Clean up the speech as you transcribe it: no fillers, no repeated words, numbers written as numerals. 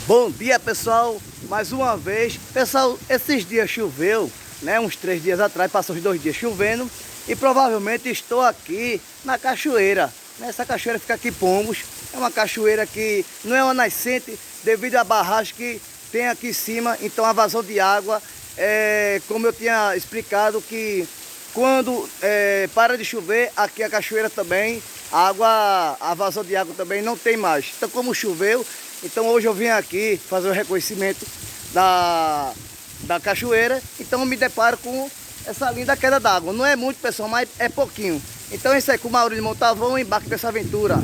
Bom dia, pessoal, mais uma vez. Pessoal, esses dias choveu, né? Uns 3 dias atrás, passou uns 2 dias chovendo. E provavelmente estou aqui na cachoeira. Essa cachoeira fica aqui em Pombos. É uma cachoeira que não é uma nascente devido à barragem que tem aqui em cima. Então a vazão de água, como eu tinha explicado, que quando para de chover, aqui a cachoeira também, a vazão de água também não tem mais. Então como choveu, então hoje eu vim aqui fazer o reconhecimento da cachoeira. Então eu me deparo com essa linda queda d'água. Não é muito, pessoal, mas é pouquinho. Então é isso aí, com o Maurício Montalvão, embarque dessa aventura.